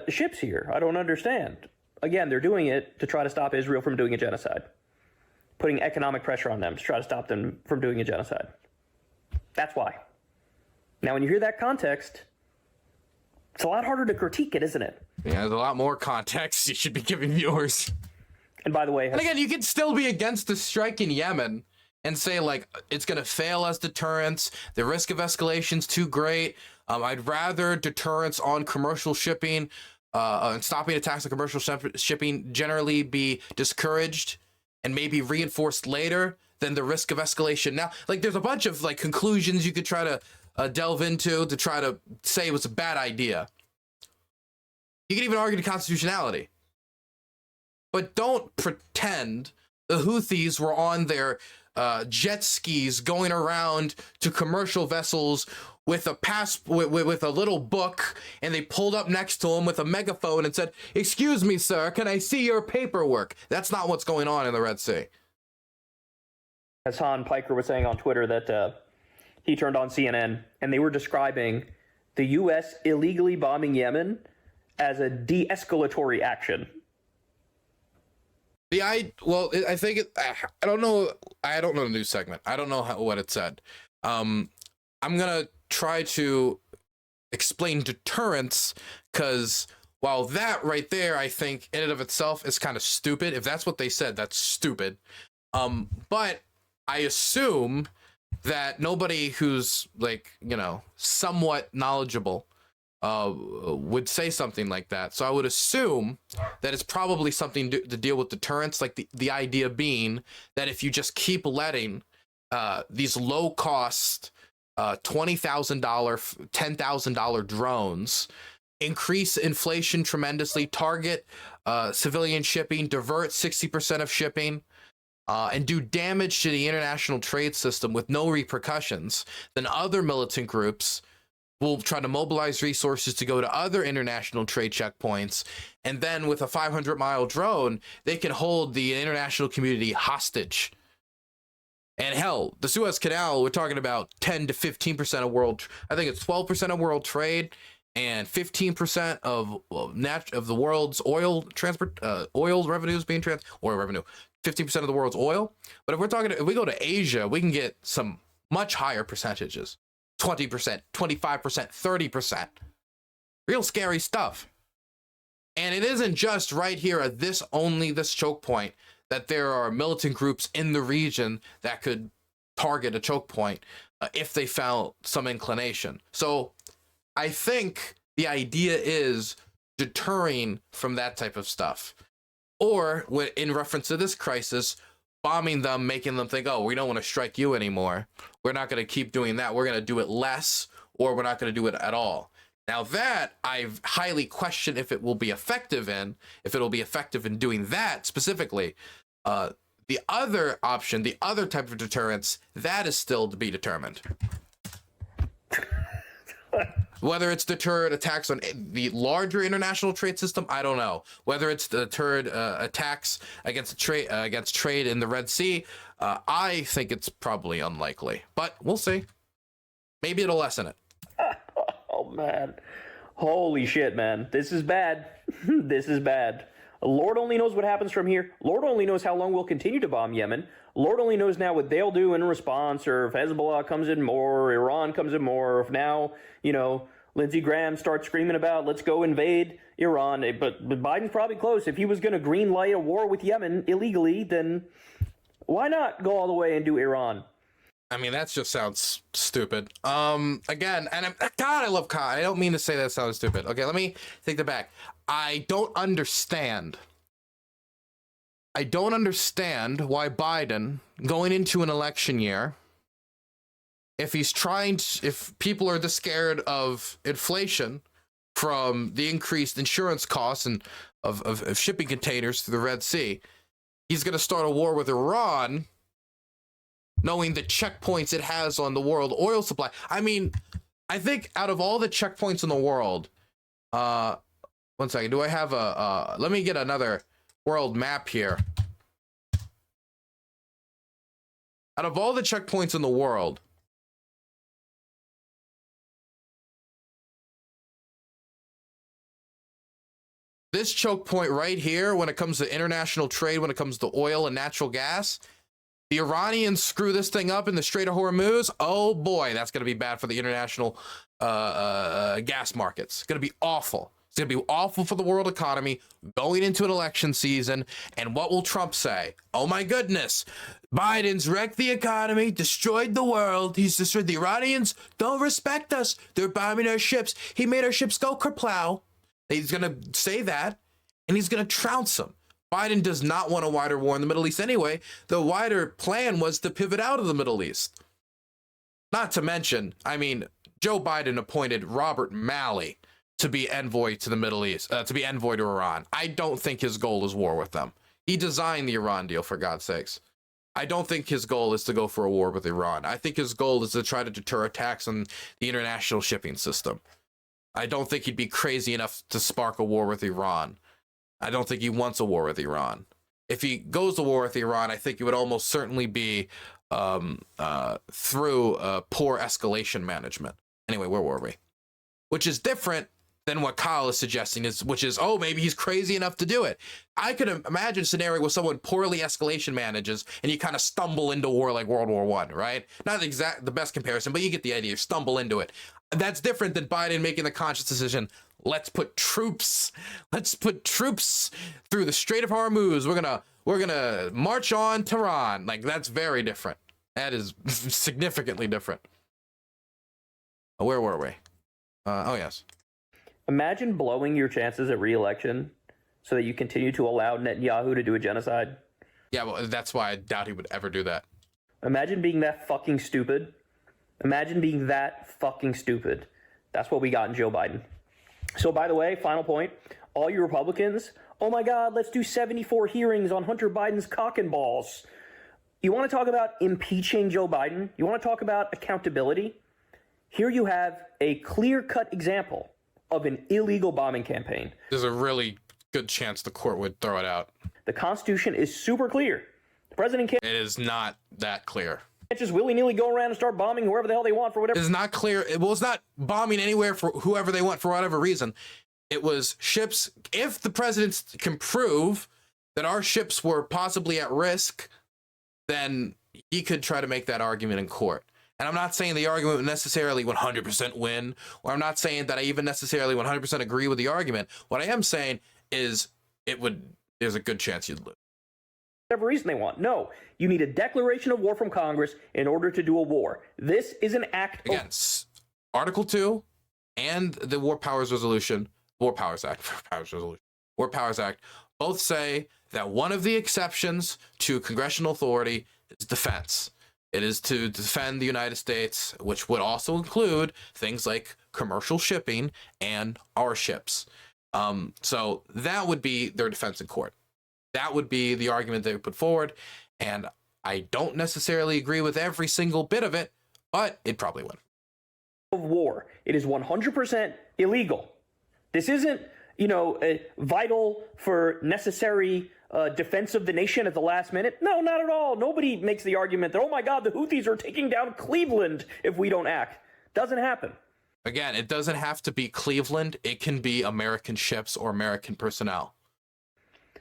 ships here? I don't understand. Again, they're doing it to try to stop Israel from doing a genocide. Putting economic pressure on them to try to stop them from doing a genocide. That's why. Now, when you hear that context, it's a lot harder to critique it, isn't it? Yeah, there's a lot more context you should be giving viewers. And by the way... And again, you could still be against the strike in Yemen and say, like, it's going to fail as deterrence. The risk of escalation's too great. I'd rather deterrence on commercial shipping and stopping attacks on commercial shipping generally be discouraged and maybe reinforced later than the risk of escalation now. Like, there's a bunch of like conclusions you could try to delve into to try to say it was a bad idea. You can even argue the constitutionality. But don't pretend the Houthis were on their jet skis going around to commercial vessels with a little book, and they pulled up next to him with a megaphone and said, "Excuse me, sir, can I see your paperwork?" That's not what's going on in the Red Sea. Hassan Piker was saying on Twitter that he turned on CNN, and they were describing the U.S. illegally bombing Yemen as a de-escalatory action. I think I don't know the news segment. I don't know what it said. I'm gonna try to explain deterrence, because while that right there, I think in and of itself is kind of stupid. If that's what they said, that's stupid. But I assume that nobody who's like, somewhat knowledgeable would say something like that. So I would assume that it's probably something to deal with deterrence, like the idea being that if you just keep letting these low cost $20,000, $10,000 drones increase inflation tremendously, target civilian shipping, divert 60% of shipping, and do damage to the international trade system with no repercussions, then other militant groups will try to mobilize resources to go to other international trade checkpoints. And then with a 500-mile drone, they can hold the international community hostage. And hell, the Suez Canal, we're talking about 10 to 15% of world, I think it's 12% of world trade. and 15% of the world's oil revenues being oil revenue, 15% of the world's oil. But if we go to Asia, we can get some much higher percentages, 20%, 25%, 30%. Real scary stuff. And it isn't just right here at this choke point that there are militant groups in the region that could target a choke point if they found some inclination. So I think the idea is deterring from that type of stuff. Or in reference to this crisis, bombing them, making them think, oh, we don't want to strike you anymore. We're not going to keep doing that. We're going to do it less, or we're not going to do it at all. Now that I've highly questioned if it will be effective in, doing that specifically. The other option, the other type of deterrence, that is still to be determined. Whether it's deterred attacks on the larger international trade system, I don't know. Whether it's deterred attacks against trade in the Red Sea, I think it's probably unlikely. But we'll see. Maybe it'll lessen it. Oh, man. Holy shit, man. This is bad. This is bad. Lord only knows what happens from here. Lord only knows how long we'll continue to bomb Yemen. Lord only knows now what they'll do in response, or if Hezbollah comes in more, or Iran comes in more, or if now, Lindsey Graham starts screaming about, let's go invade Iran. But Biden's probably close. If he was going to green light a war with Yemen illegally, then why not go all the way and do Iran? I mean, that just sounds stupid. Again, and God, I love Khan. I don't mean to say that sounds stupid. Okay, let me take that back. I don't understand why Biden, going into an election year, if people are this scared of inflation from the increased insurance costs and of shipping containers through the Red Sea, he's going to start a war with Iran, knowing the checkpoints it has on the world oil supply. I mean, I think out of all the checkpoints in the world, one second, do I have let me get another world map here. Out of all the checkpoints in the world, this choke point right here, when it comes to international trade, when it comes to oil and natural gas, the Iranians screw this thing up in the Strait of Hormuz. Oh boy, that's going to be bad for the international gas markets. It's going to be awful. It's going to be awful for the world economy going into an election season. And what will Trump say? Oh my goodness, Biden's wrecked the economy, destroyed the world. He's destroyed the Iranians. Don't respect us. They're bombing our ships. He made our ships go kerplow. He's going to say that, and he's going to trounce them. Biden does not want a wider war in the Middle East anyway. The wider plan was to pivot out of the Middle East. Not to mention, I mean, Joe Biden appointed Robert Malley to be envoy to the Middle East, to be envoy to Iran. I don't think his goal is war with them. He designed the Iran deal, for God's sakes. I don't think his goal is to go for a war with Iran. I think his goal is to try to deter attacks on the international shipping system. I don't think he'd be crazy enough to spark a war with Iran. I don't think he wants a war with Iran. If he goes to war with Iran, I think it would almost certainly be through poor escalation management. Anyway, where were we? Which is different than what Kyle is suggesting, which is, oh, maybe he's crazy enough to do it. I could imagine a scenario where someone poorly escalation manages and you kind of stumble into war like World War I, right? Not the best comparison, but you get the idea. You stumble into it. That's different than Biden making the conscious decision. Let's put troops through the Strait of Hormuz. We're gonna march on Tehran. Like, that's very different. That is significantly different. Where were we? Oh yes. Imagine blowing your chances at re-election so that you continue to allow Netanyahu to do a genocide. Yeah, well, that's why I doubt he would ever do that. Imagine being that fucking stupid. Imagine being that fucking stupid. That's what we got in Joe Biden. So, by the way, final point, all you Republicans, oh my God, let's do 74 hearings on Hunter Biden's cock and balls. You want to talk about impeaching Joe Biden? You want to talk about accountability? Here you have a clear-cut example of an illegal bombing campaign. There's a really good chance the court would throw it out. The Constitution is super clear. The president can't... It is not that clear. can't just willy-nilly go around and start bombing whoever the hell they want for whatever. It's not clear. Well, it's not bombing anywhere for whoever they want for whatever reason. It was ships. If the president can prove that our ships were possibly at risk, then he could try to make that argument in court. And I'm not saying the argument would necessarily 100% win, or I'm not saying that I even necessarily 100% agree with the argument. What I am saying is there's a good chance you'd lose. Whatever reason they want. No, you need a declaration of war from Congress in order to do a war. This is an act of... Again, Article 2 and the War Powers Act both say that one of the exceptions to congressional authority is defense. It is to defend the United States, which would also include things like commercial shipping and our ships. So that would be their defense in court. That would be the argument they would put forward. And I don't necessarily agree with every single bit of it, but it'd probably win. Of war. It is 100% illegal. This isn't, vital for necessary defense of the nation at the last minute. No, not at all. Nobody makes the argument that, oh my God, the Houthis are taking down Cleveland if we don't act. Doesn't happen. Again, it doesn't have to be Cleveland. It can be American ships or American personnel.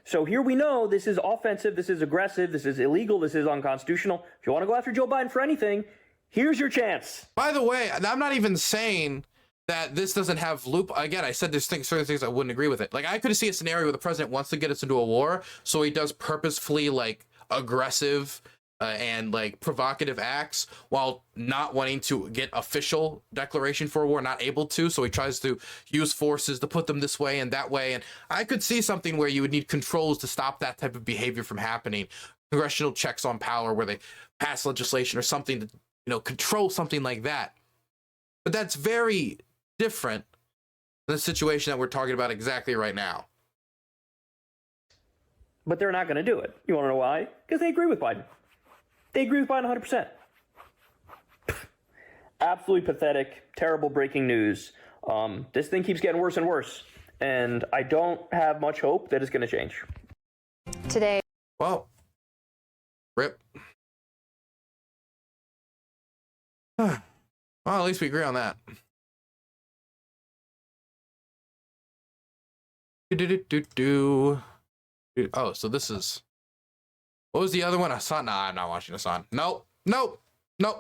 So here we know this is offensive, this is aggressive, this is illegal, this is unconstitutional. If you want to go after Joe Biden for anything, here's your chance. By the way, I'm not even saying that this doesn't have loop. Again, I said there's certain things I wouldn't agree with it. Like, I could see a scenario where the president wants to get us into a war, so he does purposefully aggressive and provocative acts while not wanting to get official declaration for war, not able to. So he tries to use forces to put them this way and that way. And I could see something where you would need controls to stop that type of behavior from happening. Congressional checks on power where they pass legislation or something to, control something like that. But that's very different than the situation that we're talking about exactly right now. But they're not going to do it. You want to know why? Because they agree with Biden. They agree with Biden 100%. Absolutely pathetic, terrible breaking news. This thing keeps getting worse and worse, and I don't have much hope that it's going to change. Today. Well, rip. Well, at least we agree on that. Oh, so this is... What was the other one? Hassan? Nah, I'm not watching Hassan. Nope.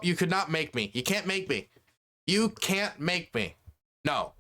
You could not make me. You can't make me. You can't make me. No.